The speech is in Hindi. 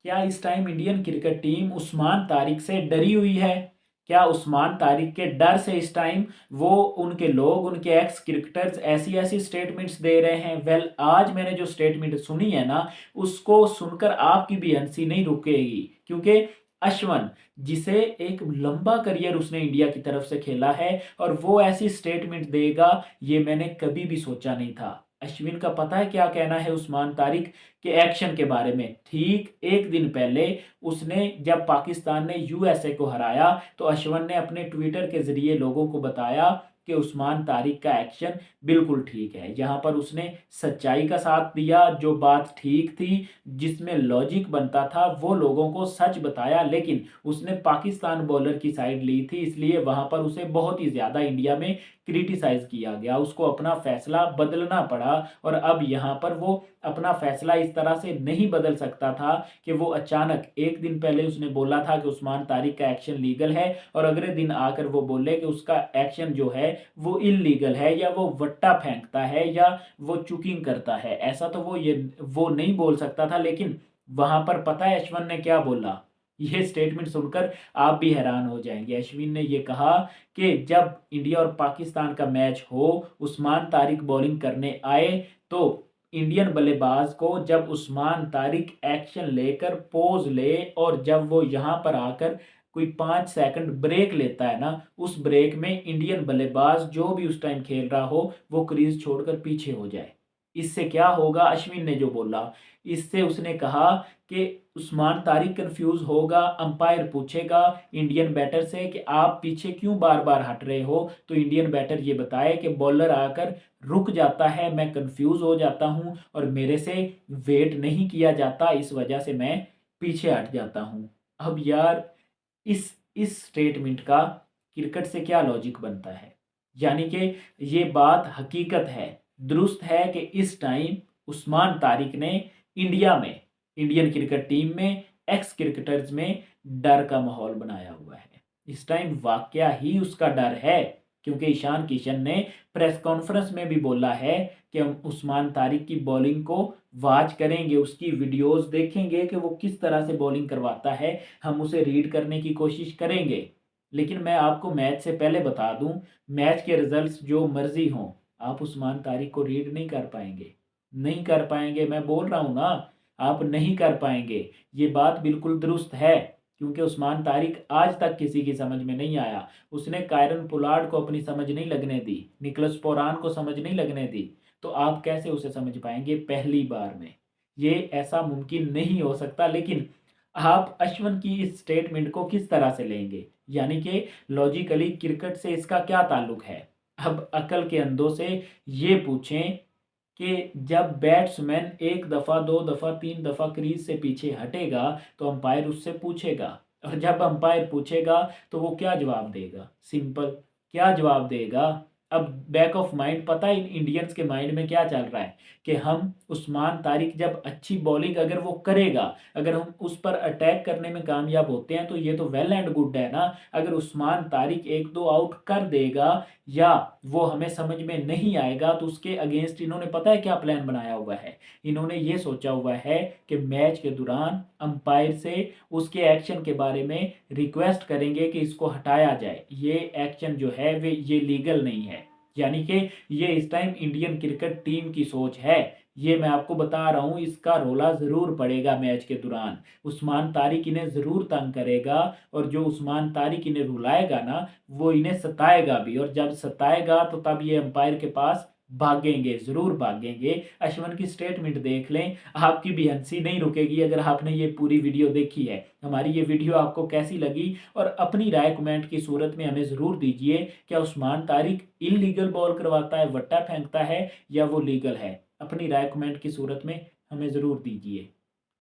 क्या इस time Indian cricket team Usman Tariq से डरी हुई है? क्या उस्मान तारिक के डर से इस टाइम वो उनके लोग उनके एक्स क्रिकेटर्स ऐसी ऐसी स्टेटमेंट्स दे रहे हैं? वेल, आज मैंने जो स्टेटमेंट सुनी है ना, उसको सुनकर आपकी भी हंसी नहीं रुकेगी, क्योंकि अश्वन, जिसे एक लंबा करियर उसने इंडिया की तरफ से खेला है, और वो ऐसी स्टेटमेंट देगा, ये मैंने कभी भी सोचा नहीं था। अश्विन का पता है क्या कहना है उस्मान तारिक के एक्शन के बारे में? ठीक एक दिन पहले उसने, जब पाकिस्तान ने यूएसए को हराया, तो अश्विन ने अपने ट्विटर के जरिए लोगों को बताया कि उस्मान तारिक का एक्शन बिल्कुल ठीक है। यहाँ पर उसने सच्चाई का साथ दिया, जो बात ठीक थी, जिसमें लॉजिक बनता था, वो लोगों को सच बताया। लेकिन उसने पाकिस्तान बॉलर की साइड ली थी, इसलिए वहाँ पर उसे बहुत ही ज़्यादा इंडिया में क्रिटिसाइज किया गया, उसको अपना फैसला बदलना पड़ा। और अब यहाँ पर वो अपना फैसला इस तरह से नहीं बदल सकता था कि वो अचानक एक दिन पहले उसने बोला था कि उस्मान तारिक का एक्शन लीगल है, और अगले दिन आकर वो बोले कि उसका एक्शन जो है वो इलीगल है, या वो वट्टा फेंकता है, या वो चुकिंग करता है। ऐसा तो वो नहीं बोल सकता था। लेकिन वहां पर पता है अश्विन ने क्या बोला? ये स्टेटमेंट सुनकर आप भी हैरान हो जाएंगे। अश्विन ने ये कहा कि जब इंडिया और पाकिस्तान का मैच हो, उस्मान तारिक बॉलिंग करने आए, तो इंडियन बल्लेबाज को जब उस्मान तारिक एक्शन लेकर पोज ले, और जब वो यहाँ पर आकर कोई 5 सेकंड ब्रेक लेता है ना, उस ब्रेक में इंडियन बल्लेबाज जो भी उस टाइम खेल रहा हो, वो क्रीज छोड़कर पीछे हो जाए। इससे क्या होगा? अश्विन ने जो बोला, इससे उसने कहा कि उस्मान तारिक कंफ्यूज होगा, अंपायर पूछेगा इंडियन बैटर से कि आप पीछे क्यों बार बार हट रहे हो, तो इंडियन बैटर ये बताए कि बॉलर आकर रुक जाता है, मैं कंफ्यूज हो जाता हूं, और मेरे से वेट नहीं किया जाता, इस वजह से मैं पीछे हट जाता हूं। अब यार, इस स्टेटमेंट का क्रिकेट से क्या लॉजिक बनता है? यानी कि ये बात हकीकत है, दुरुस्त है कि इस टाइम उस्मान तारिक ने इंडिया में, इंडियन क्रिकेट टीम में, एक्स क्रिकेटर्स में डर का माहौल बनाया हुआ है। इस टाइम वाकया ही उसका डर है, क्योंकि ईशान किशन ने प्रेस कॉन्फ्रेंस में भी बोला है कि हम उस्मान तारिक की बॉलिंग को वॉच करेंगे, उसकी वीडियोस देखेंगे कि वो किस तरह से बॉलिंग करवाता है, हम उसे रीड करने की कोशिश करेंगे। लेकिन मैं आपको मैच से पहले बता दूं, मैच के रिजल्ट्स जो मर्जी हों, आप उस्मान तारिक को रीड नहीं कर पाएंगे। नहीं कर पाएंगे, मैं बोल रहा हूं ना, आप नहीं कर पाएंगे। ये बात बिल्कुल दुरुस्त है, क्योंकि उस्मान तारिक आज तक किसी की समझ में नहीं आया। उसने कायरन पोलार्ड को अपनी समझ नहीं लगने दी, निकोलस पोरान को समझ नहीं लगने दी, तो आप कैसे उसे समझ पाएंगे पहली बार में? ये ऐसा मुमकिन नहीं हो सकता। लेकिन आप अश्विन की इस स्टेटमेंट को किस तरह से लेंगे? यानी कि लॉजिकली क्रिकेट से इसका क्या ताल्लुक है? अब अकल के अंधों से ये पूछें कि जब बैट्समैन एक दफ़ा, दो दफ़ा, तीन दफ़ा क्रीज से पीछे हटेगा, तो अंपायर उससे पूछेगा, और जब अंपायर पूछेगा तो वो क्या जवाब देगा? सिंपल, क्या जवाब देगा? अब बैक ऑफ माइंड पता है इन इंडियंस के माइंड में क्या चल रहा है, कि हम उस्मान तारिक जब अच्छी बॉलिंग अगर वो करेगा, अगर हम उस पर अटैक करने में कामयाब होते हैं, तो ये तो वेल एंड गुड है ना। अगर उस्मान तारिक एक दो आउट कर देगा, या वो हमें समझ में नहीं आएगा, तो उसके अगेंस्ट इन्होंने पता है क्या प्लान बनाया हुआ है? इन्होंने ये सोचा हुआ है कि मैच के दौरान अंपायर से उसके एक्शन के बारे में रिक्वेस्ट करेंगे कि इसको हटाया जाए, ये एक्शन जो है वे ये लीगल नहीं है। यानी कि ये इस टाइम इंडियन क्रिकेट टीम की सोच है। ये मैं आपको बता रहा हूँ, इसका रोला ज़रूर पड़ेगा मैच के दौरान। उस्मान तारिक इन्हें ज़रूर तंग करेगा, और जो उस्मान तारिक इन्हें रुलाएगा ना, वो इन्हें सताएगा भी, और जब सताएगा तो तब ये अंपायर के पास भागेंगे, ज़रूर भागेंगे। अश्विन की स्टेटमेंट देख लें, आपकी भी हंसी नहीं रुकेगी अगर आपने ये पूरी वीडियो देखी है। हमारी ये वीडियो आपको कैसी लगी, और अपनी राय कमेंट की सूरत में हमें ज़रूर दीजिए। क्या उस्मान तारिक इलीगल बॉल करवाता है, वट्टा फेंकता है, या वो लीगल है? अपनी राय कमेंट की सूरत में हमें ज़रूर दीजिए।